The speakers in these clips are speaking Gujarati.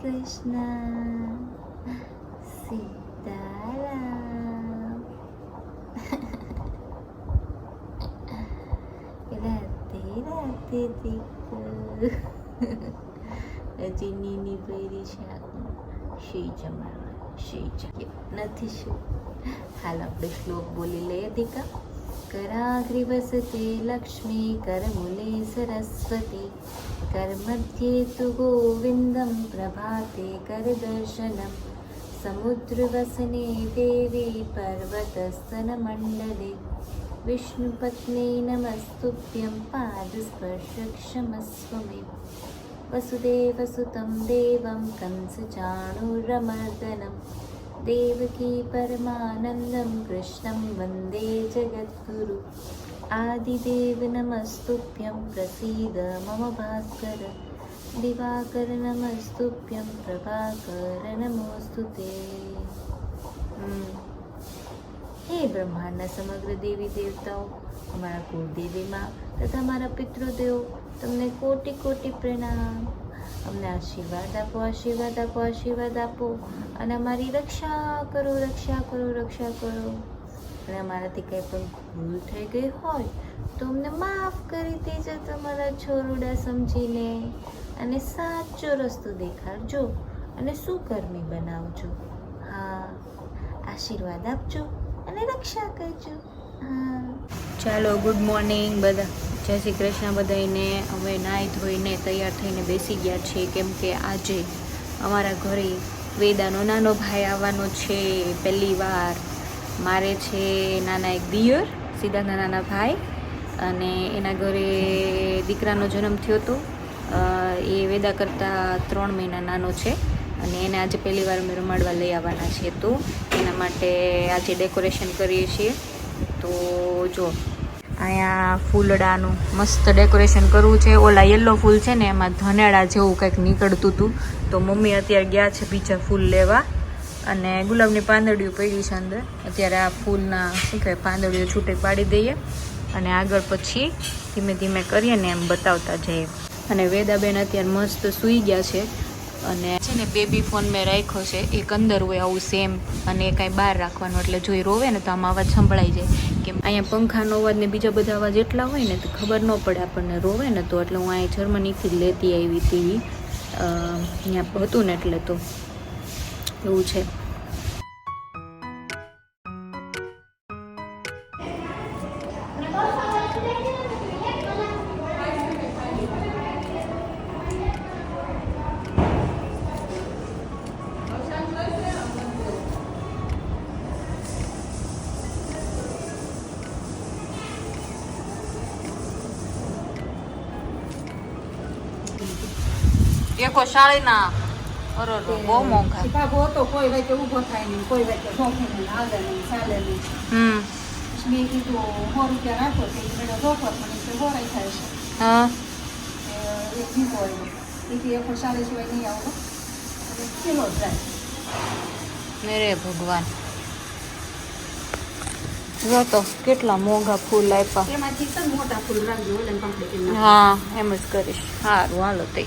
કૃષ્ણ સીતારામ. રાતે રાતે દીકરો હજી નીની પહેરી છે. શી જમાડવા શી નથી શું. હાલ આપણે શ્લોક બોલી લઈએ દીકા. कराग्रि वसते लक्ष्मी करमूले सरस्वती करमध्ये तु गोविन्दं प्रभाते करदर्शनं समुद्रवसने देवी पर्वतस्तनमण्डले विष्णुपत्नी नमस्तुभ्यं पादस्पर्शक्षमस्व मे वसुदेवसुतं देवं कंसचाणूरमर्दनं देवकी परमानन्दं कृष्णं वन्दे जगद्गुरु आदिदेव नमस्तुभ्यं प्रसीद मम भास्कर दिवाकर नमस्तुभ्यं प्रभाकर नमोऽस्तु ते. हे ब्रह्मांडના સમગ્ર દેવી દેવતાઓ, અમારા કુળદેવી માં તથા મારા પિતૃદેવો, તમને કોટી કોટી પ્રણામ. અમને આશીર્વાદ આપો, આશીર્વાદ આપો, આશીર્વાદ આપો અને અમારી રક્ષા કરો, રક્ષા કરો, રક્ષા કરો. અને અમારાથી કંઈ પણ ભૂલ થઈ ગઈ હોય તો અમને માફ કરી દેજો તમારા છોરુડા સમજીને, અને સાચો રસ્તો દેખાડજો અને સુકર્મી બનાવજો. હા, આશીર્વાદ આપજો અને રક્ષા કરજો. હા, ચાલો ગુડ મોર્નિંગ બધા. જય શ્રી કૃષ્ણ બધાને. અમે નાહી ધોઈને તૈયાર થઈને બેસી ગયા છીએ, કેમ કે આજે અમારા ઘરે વેદાનો નાનો ભાઈ આવવાનો છે. પહેલી વાર મારે છે નાના એક દિયર, સિદ્ધાર્થના નાના ભાઈ, અને એના ઘરે દીકરાનો જન્મ થયો હતો. એ વેદા કરતાં 3 મહિના નાનો છે, અને એને આજે પહેલી વાર અમે રમાડવા લઈ આવવાના છીએ. તો એના માટે આજે ડેકોરેશન કરીએ છીએ. તો જો અહીંયા ફૂલડાનું મસ્ત ડેકોરેશન કરવું છે. ઓલા યલો ફૂલ છે ને એમાં ધનેડા જેવું કંઈક નીકળતું હતું, તો મમ્મી અત્યારે ગયા છે બીજા ફૂલ લેવા. અને ગુલાબની પાંદડીઓ પડી છે અંદર. અત્યારે આ ફૂલના શું કહેવાય પાંદડીઓ છૂટી પાડી દઈએ અને આગળ પછી ધીમે ધીમે કરીએ ને એમ બતાવતા જઈએ. અને વેદાબેન અત્યારે મસ્ત સૂઈ ગયા છે. અને છે ને બેબી ફોન મેં રાખ્યો છે, એક અંદર હોય આવું સેમ, અને એ કાંઈ બહાર રાખવાનું, એટલે જો એ રોવે ને તો આમાં અવાજ સંભળાઈ જાય. કેમ અહીંયા પંખાનો અવાજ ને બીજા બધા અવાજ એટલા હોય ને તો ખબર ન પડે આપણને રોવે ને તો. એટલે હું અહીં જર્મનીથી જ લેતી આવી ટીવી, અહીંયા હતું ને એટલે. તો એવું છે. એકો શાળીના અરે બહુ મોંઘા. ભાગો તો કોઈ વાગે ઊભો થાય નહીં, કોઈ વાગે સોફીને હાલે નહીં, ચાલે નહીં. મેં કીધું 100 રૂપિયા રાખો તો મેળો સોફર પણ એટલે હોરાઈ થાય છે. હા, એક જીવો આવ્યો એથી 140 સિવાય નહીં આવો એટલે કિલો જ જાય. મેરે ભગવાન, જો તો કેટલા મોંઘા ફૂલ આપ્યા. એમાંથી તો મોટા ફૂલ રાખજો એટલે કમ્પ્લીટ. હા, એમ જ કરીશ. સારું, હાલો તે.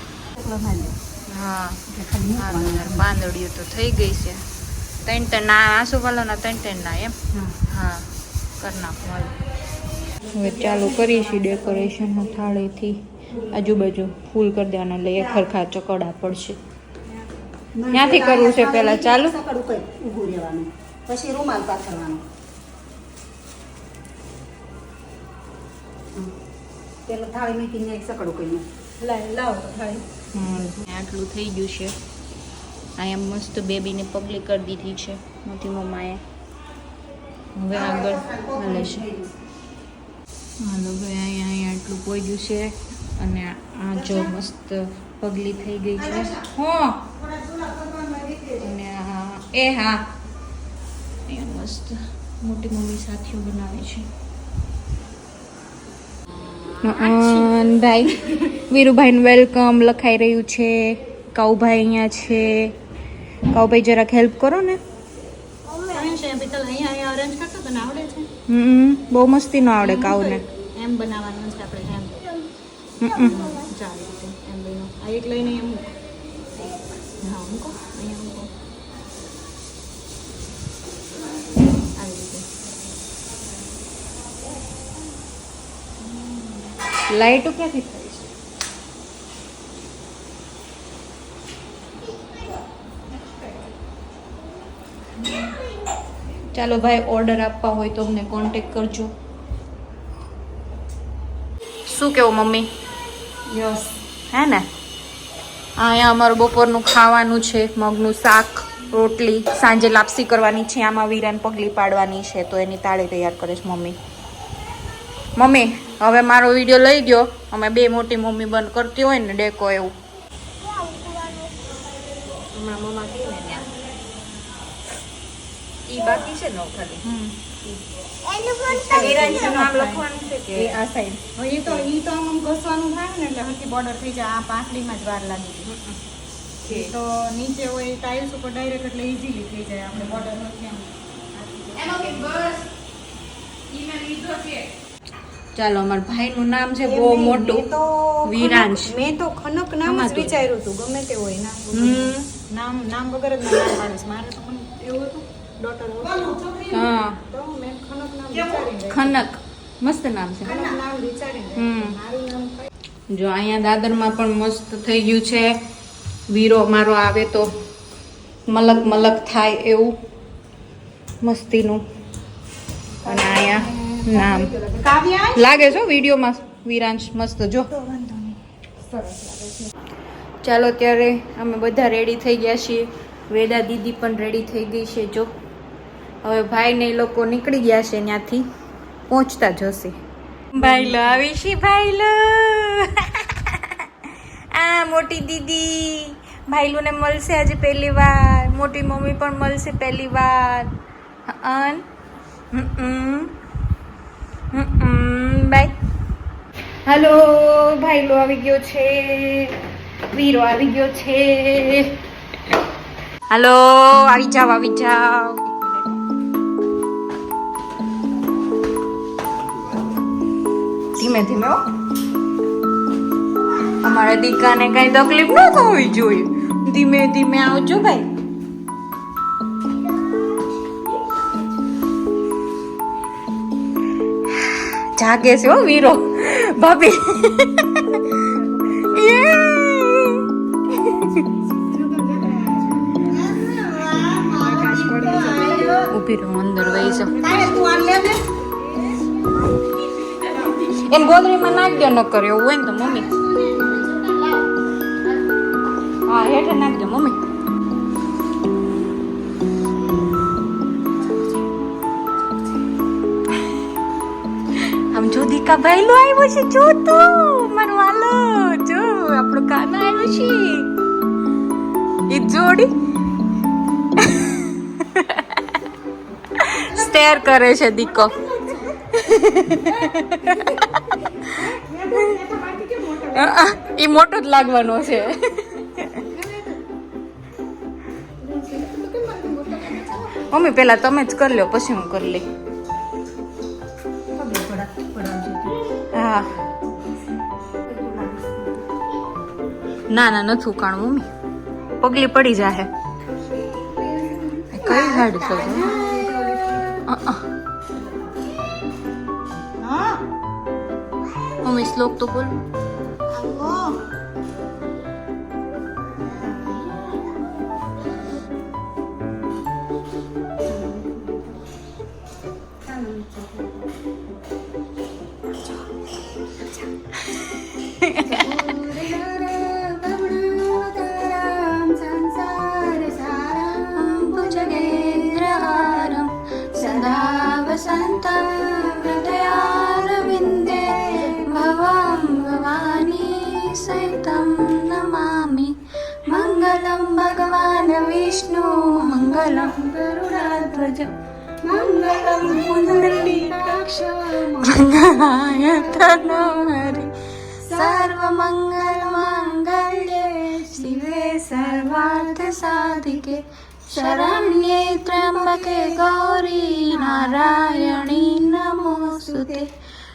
હા, પાંદડીઓ તો થઈ ગઈ છે. 3 ના આસુપાલાના 3 ના એમ. હા, કરી નાખું હાલ. હવે ચાલુ કરીશું ડેકોરેશન થાળીથી આજુબાજુ ફૂલ કરી દેવાના, એટલે એક ખરખા ચકડા પડશે. ત્યાંથી કરવું છે પહેલા ચાલુ. ઊભું રહેવાનું, પછી રૂમાલ પાથરવાનો. પેલા થાળી મૂકીને એક સકડું કરીને લાવો તો થાળી. આટલું થઈ ગયું છે. અહીંયા મસ્ત બેબીને પગલી કરી દીધી છે મોટી મમ્માએ. હવે આગળ હાલે છે. હાલો ભાઈ, અહીંયા આટલું પહોંચ્યું છે. અને આ જો મસ્ત પગલી થઈ ગઈ છે. અને આ એ હા, અહીંયા મસ્ત મોટી મમ્મી સાથીઓ બનાવે છે. ભાઈ વીરુભાઈને વેલકમ લખાઈ રહ્યું છે. કાઉભાઈ અહીંયા છે. કાઉભાઈ જરાક હેલ્પ કરો ને. બહુ મસ્તી નો આવડે કાઉને. એમ બનાવવાનું છે આપણે. એમ ચાલે એમ લઈને આ એક લઈને એમ હા મૂકો અહીંયા મૂકો આવી રીતે લાઈટો ક્યાંથી થાય છે? ચાલો ભાઈ, ઓર્ડર આપવા હોય તો અમને કોન્ટેક્ટ કરજો. શું કેવું મમ્મી? યસ. હે ને, અહીંયા અમારું બપોરનું ખાવાનું છે, મગનું શાક, રોટલી, સાંજે લાપસી કરવાની છે, આમાં વીરાને પગલી પાડવાની છે, તો એની તાળી તૈયાર કરે છે મમ્મી. મમ્મી હવે મારો વિડીયો લઈ ગયો, અમે બે મોટી મમ્મી બંધ કરતી હોય ને ડેકો એવું. હમણાં મમ્મા કહે ને ત્યાં ઈ બાકી છે ને ખાલી વિરાંશનું નામ લખવાનું છે કે એ આ સાઈડ એ તો આમ ઘસવાનું થાય ને એટલે હરકી બોર્ડર થઈ જાય. આ પાટલીમાં જ વાર લાગી ગઈ. તો નીચે હોય ટાઇલ્સ ઉપર ડાયરેક્ટ એટલે ઈઝીલી થઈ જાય. આપણે બોર્ડર નથી આમ. ચાલો, અમારા ભાઈનું નામ છે બહુ મોટું, વિરાંશ. મેં તો ખનક નામ જ વિચાર્યું હતું, ગમે તે હોય નામ વગર જ નામ પાડીશ. મારે તો પણ એવું હતું ડોટર હા, તો મેં ખનક નામ વિચારીને ખનક મસ્ત નામ છે. ખનક નામ વિચારીને મારું નામ જો અહીંયા દાદરમાં પણ મસ્ત થઈ ગયું છે. વીરો મારો આવે તો મલક મલક થાય એવું મસ્તીનું. અને અહીંયા નામ કાવ્યા લાગે છે વિડીયોમાં વિરાંશ મસ્ત જો. ચાલો ત્યારે અમે બધા રેડી થઈ ગયા છીએ. વેદા દીદી પણ રેડી થઈ ગઈ છે જો. હવે ભાઈ ને એ લોકો નીકળી ગયા છે, ત્યાંથી પહોંચતા જશે. ભાઈલો આવી છે, ભાઈલો. આ મોટી દીદી ભાઈલુને મળશે આજે પહેલી વાર. મોટી મમ્મી પણ મળશે પહેલી વાર. બાય. હાલો, ભાઈલો આવી ગયો છે, વીરો આવી ગયો છે. હાલો, આવી જાવ, આવી જાવ. ધીમે ધીમે હો, અમારા દીકાને કઈ તકલીફ ન થવી જોઈએ. ધીમે ધીમે આવજો ભાઈ. જાગે છે હો વીરો. ભાભી ઉભી રહો, અંદર વહી જાઓ. એમ ગોદડીમાં નાખજો, ન કર્યો હોય ને તો મમ્મી. હા, હેઠે નાખજો મમ્મી. આમ જો દીકા ભાઈલો આવ્યો છે, જો તો મારો વાલો, જો આપણો કાનો આવ્યો છે. એ જોડી સ્ટેર કરે છે દીકો. એ મોટો જ લાગવાનો છે. મમ્મી પેલા તમે જ કરી લો, પછી હું કરી લઈ. હા, ના ના નથી ઉકાણું મમ્મી, પગલી પડી જાહે. કઈ સાડી છે? મમ્મી શ્લોક તો બોલ. विष्णु मंगलम गरुडाध्वज मंगलम पुंडलीकाक्ष मंगलाय तनोहरि सर्वमंगल मांगल्ये शिवे सर्वार्थ साधिके शरण्ये त्र्यंबके गौरी नारायणी नमोस्तुते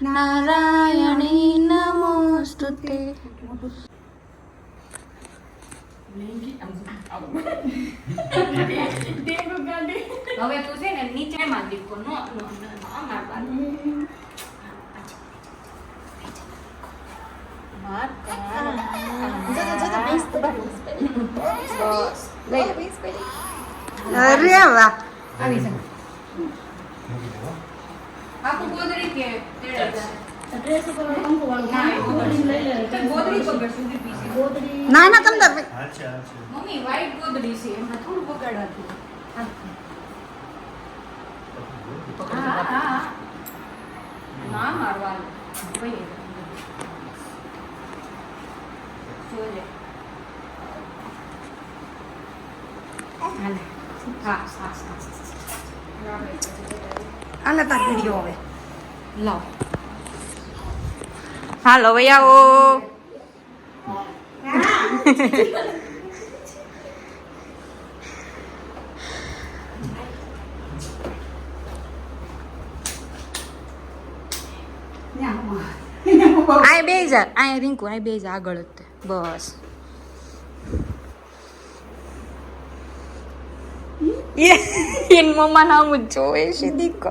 नारायणी नमोस्तुते. હવે તું છે ને નીચેમાં દીકો નો મારવાનું. અરે વાહ આવી જા. આખું ગોદડી કે તેડે જા. ડ્રેસ ઉપર કંકુ વાળું લઈ લે ગોદડી પકડ સુધી પીસી. ના ના તમ તાર મમ્મી white ગોદડી છે એમાં થોડું બગાડવાતું. હા. ના મારવાનું. ભાઈ જોજે. હાલે. હા. આલે તાર વિડિયો હવે લાવ. હાલો ભાઈ આવો. આય બે જા આય રિંકુ આય બે જા આગળ જ તે. બસ એન મમ્મા નામ જ જોવે છે દીકો.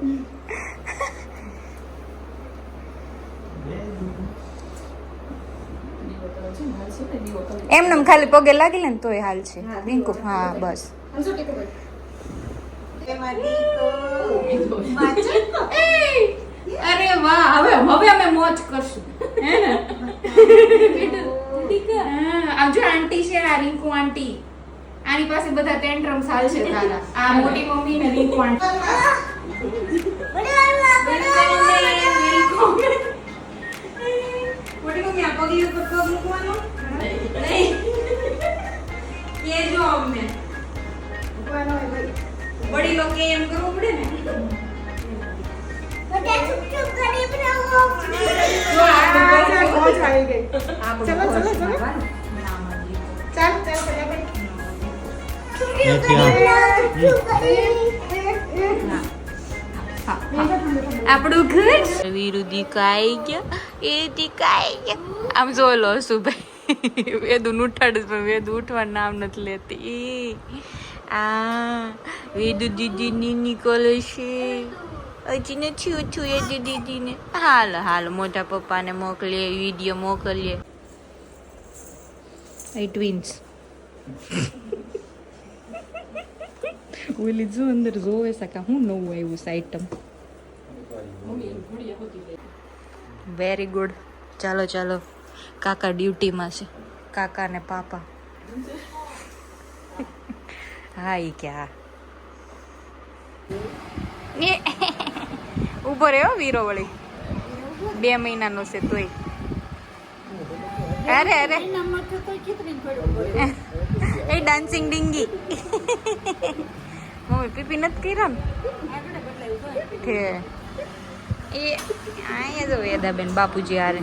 એમને ખાલી પગે લાગી લે ને તોય હાલ છે રિંકુ. હા બસ. અરે વાહ હવે અમે મોજ કરશું હે ને. આવજો આંટી છે આ રિંકુ આંટી. આની પાસે બધા ટેન્ટ્રમ્સ હાલ છે તારા. આ મોટી મમ્મી ને રિંકુ આંટી. મોટી મમ્મી આ પગલી ઉપર પગ મૂકવાનો નહીં. કેજો અમને વડીલો કે એમ કરવું પડે ને. આપણું ઘર વીરુ દીકાઈ ગયા એ દીકાઈ ગયા. આમ જો લો શું ભાઈ વેદુ ઉઠાડે પણ વેદુ ઉઠવાનું નામ નથી લેતી. આ વેદુ દીદી ની નીકળે છે હજી નથી ઉઠું એ દીદીને. હાલ મોટા પપ્પાને મોકલીએ વિડીયો મોકલીએ. એ ટ્વિન્સ ઓલી જો અંદર જોવે સકા હું નવું આવ્યું છે આઈટમ. Very good. ચાલો કાકા ડ્યુટીમાં છે. કાકા ને પાપા. હા ઈ ક્યાં ઉભો રહ્યો વીરો વળી 2 મહિનાનો છે તોય. અરે એ ડાન્સિંગ ડિંગી. મમ્મી પીપી નથી કર્યા ને એ અહીંયા જો વેદાબેન બાપુજી હારે.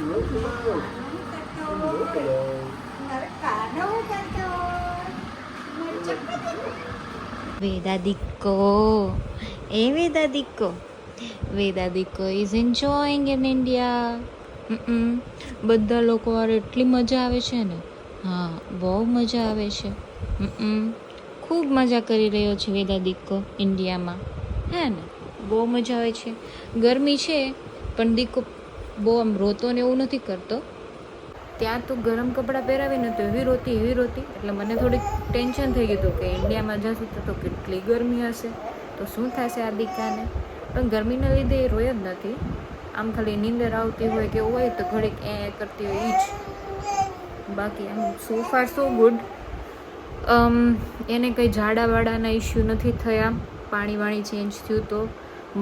Vedadiko is enjoying in India. બધા લોકો હારે એટલી મજા આવે છે ને. હા બહુ મજા આવે છે. ખૂબ મજા કરી રહ્યો છે વેદાદિકો ઇન્ડિયામાં. હે ને બહુ મજા આવે છે. ગરમી છે પણ દીકો બહુ આમ રોતો ને એવું નથી કરતો. ત્યાં તો ગરમ કપડાં પહેરાવીને તો એવી રોતી એટલે મને થોડીક ટેન્શન થઈ ગયું હતું કે ઇન્ડિયામાં જશું તો કેટલી ગરમી હશે તો શું થશે આ દીકાને. પણ ગરમીના લીધે એ રોય જ નથી. આમ ખાલી નીંદર આવતી હોય કે હોય તો ઘડીક એ કરતી હોય એ જ. બાકી આમ સો ફાર સો ગુડ. એને કંઈ ઝાડાવાડાના ઇસ્યુ નથી થયા. પાણી ચેન્જ થયું તો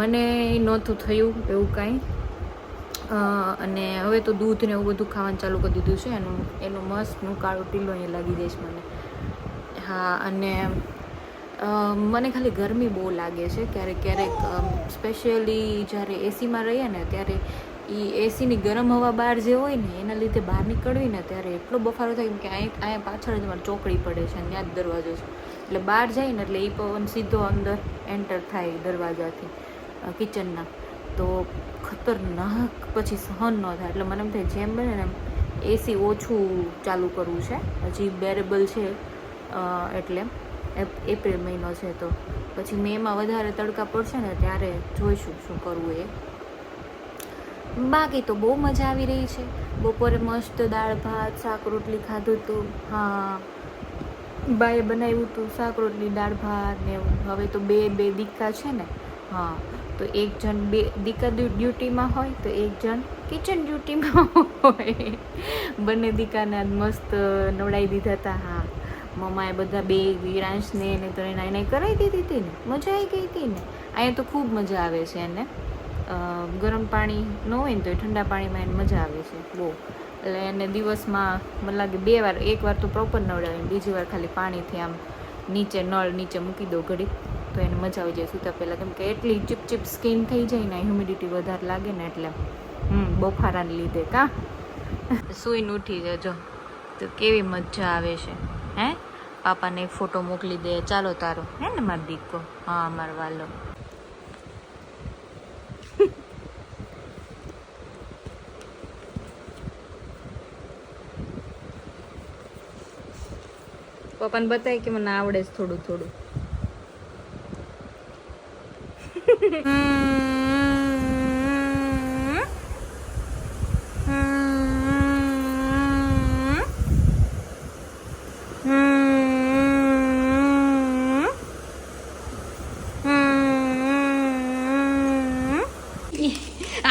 મને નહોતું થયું એવું કાંઈ. અને હવે તો દૂધ ને એવું બધું ખાવાનું ચાલુ કરી દીધું છે. એનું મસ્તનું કાળું ટીલો અહીંયા લાગી જાય છે મને. હા અને મને ખાલી ગરમી બહુ લાગે છે ક્યારેક સ્પેશિયલી જ્યારે એસીમાં રહીએ ને ત્યારે એ એસીની ગરમ હવા બહાર જે હોય ને એના લીધે બહાર નીકળવી ને ત્યારે એટલો બફારો થાય કે અહીંયા પાછળ જ મારે ચોકડી પડે છે અને ત્યાં જ દરવાજો છે. એટલે બહાર જાય ને એટલે એ પવન સીધો અંદર એન્ટર થાય દરવાજાથી કિચનના તો ખતરનાક પછી સહન ન થાય. એટલે મને એમ થાય જેમ બને ને એમ એસી ઓછું ચાલુ કરવું છે. હજી બેરેબલ છે એટલે એપ્રિલ મહિનો છે તો પછી મેમાં વધારે તડકા પડશે ને ત્યારે જોઈશું શું કરવું એ. બાકી તો બહુ મજા આવી રહી છે. બપોરે મસ્ત દાળ ભાત શાક રોટલી ખાધું હતું. હા, બાએ બનાવ્યું હતું શાક રોટલી દાળ ભાત ને એવું. હવે તો બે દીકા છે ને, હા, તો એક જણ બે દીકા ડ્યુટીમાં હોય તો એક જણ કિચન ડ્યુટીમાં હોય. બંને દીકાને આજ મસ્ત નવડાવી દીધા હતા. હા, મમ્માએ બધા બે વિરાંશને એને તો એને કરાવી દીધી હતી ને, મજા આવી ગઈ હતી ને. અહીંયા તો ખૂબ મજા આવે છે એને. ગરમ પાણી ન હોય ને તો ઠંડા પાણીમાં એને મજા આવે છે બહુ. એટલે એને દિવસમાં મને લાગે 2 વાર, 1 વાર તો પ્રોપર નવડાવીને બીજી વાર ખાલી પાણીથી આમ નીચે નળ નીચે મૂકી દો ઘડી તો એને મજા આવી જાય સૂતા પહેલાં. કેમ કે એટલી ચીપ સ્કિન થઈ જાય ને, હ્યુમિડિટી વધારે લાગે ને એટલે બફારાને લીધે કાં સૂઈને ઉઠી જજો તો કેવી મજા આવે છે. હે, પાપાને એક ફોટો મોકલી દે ચાલો તારો, હે ને મારો દીકો. હા, મારો વાલો. પપ્પાને બતાય કે મને આવડે છે થોડું થોડું.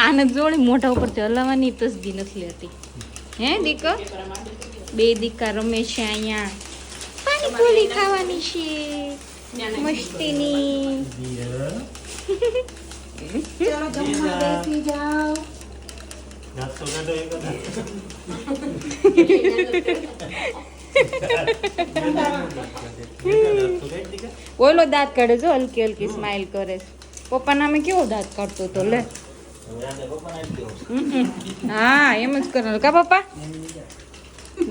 આને જોડે મોઢા ઉપરથી હલાવવાની તસદી નથી લેતી. હે દીકો, બે દીકા રમે છે અહીંયા. પાણીપુરી ખાવાની છે મસ્તીની. ચલો જમવા બેસી જાઓ. ઓલો દાંત કાઢે જો, હલકી હલકી સ્માઈલ કરે. પપ્પા નામે કેવો દાંત કાઢતો તો લે. હા, એમ જ કરવાનું કા પપ્પા.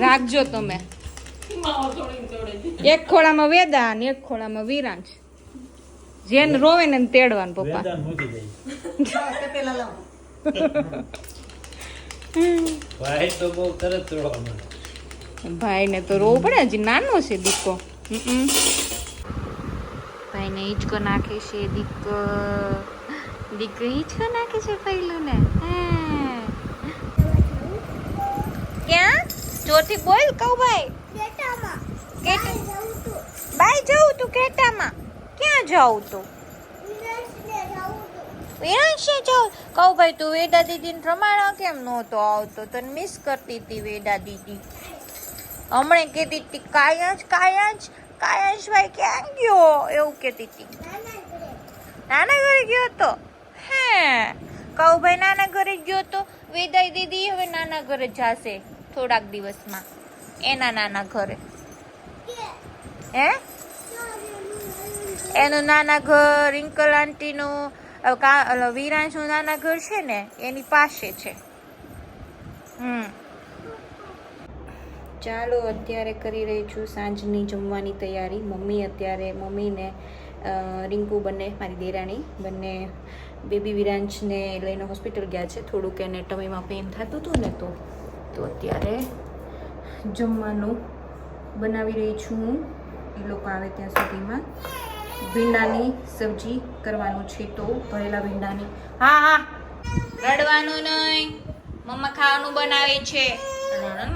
રાખજો તમે. એક ખોળામાં વેદા ને એક ખોળામાં વિરાંશ. જેને રોવે ને તેડવાનું પપ્પા. ભાઈ ને તો રોવું પડે, હજી નાનો છે દીકો. ભાઈ ને હિંચકો નાખે છે દીકો. દીકો હિંચકો નાખે છે પહેલું ને. ક્યાં જોરથી બોલ કહું ભાઈ. બાય જાઉં તું કેટામાં. ક્યાં જાઉં તું? વિરાંશે જાઉં. કહું ભાઈ તું વેદા દીદીને રમાડા કેમ નહોતો આવતો? તને મિસ કરતી હતી વેદા દીદી. હમણાં કહેતી હતી કાયજ ભાઈ ક્યાં ગયો એવું કહેતી હતી. નાના ઘરે ગયો તો? હે, કહું ભાઈ નાના ઘરે ગયો તો. વેદા દીદી હવે નાના ઘરે જશે થોડાક દિવસમાં, એના નાના ઘરે. હે, એનું નાના ઘર રિંકલ આંટીનું વિરાંશનું નાના ઘર છે ને એની પાસે છે. ચાલો અત્યારે કરી રહી છું સાંજની જમવાની તૈયારી. મમ્મીને રિંકુ બંને મારી દેરાણી બંને બેબી વિરાંશને લઈને હોસ્પિટલ ગયા છે. થોડુંક એને ટમીમાં પેઇન થતું હતું ને તો અત્યારે જમવાનું બનાવી રહી છું હું. એ લોકો આવે ત્યાં સુધીમાં ભીંડાની સબ્જી કરવાનું છે. તો ભરેલા ભીંડાની. હા, રડવાનું નહીં, મમ્મા ખાવાનું બનાવે છે.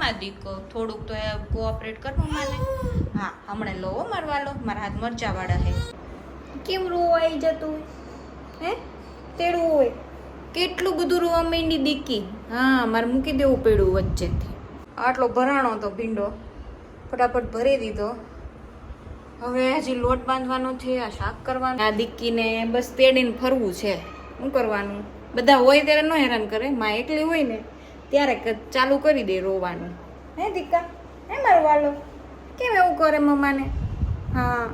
માં દીકો થોડુંક તો કોઓપરેટ કરવું મને. હા, હમણાં લો મારવા લો, મારા હાથ મરચા વાળા હે. કેમ રોવાઈ જતું હે? તેડું હોય કેટલું બધું રોવા માંડી દીકી. હા, મારે મૂકી દેવું પડ્યું વચ્ચેથી. આટલો ભરાણો તો ભીંડો ફટાફટ ભરી દીધો. હવે હજી લોટ બાંધવાનો છે, આ શાક કરવાનું. આ દીકીને બસ તેડીને ફરવું છે. શું કરવાનું? બધા હોય ત્યારે ન હેરાન કરે. માં એકલી હોય ને ત્યારે ચાલુ કરી દે રોવાનું. હે દીકા, હે મારો વાલો કેમ એવું કરે મમ્માને? હા,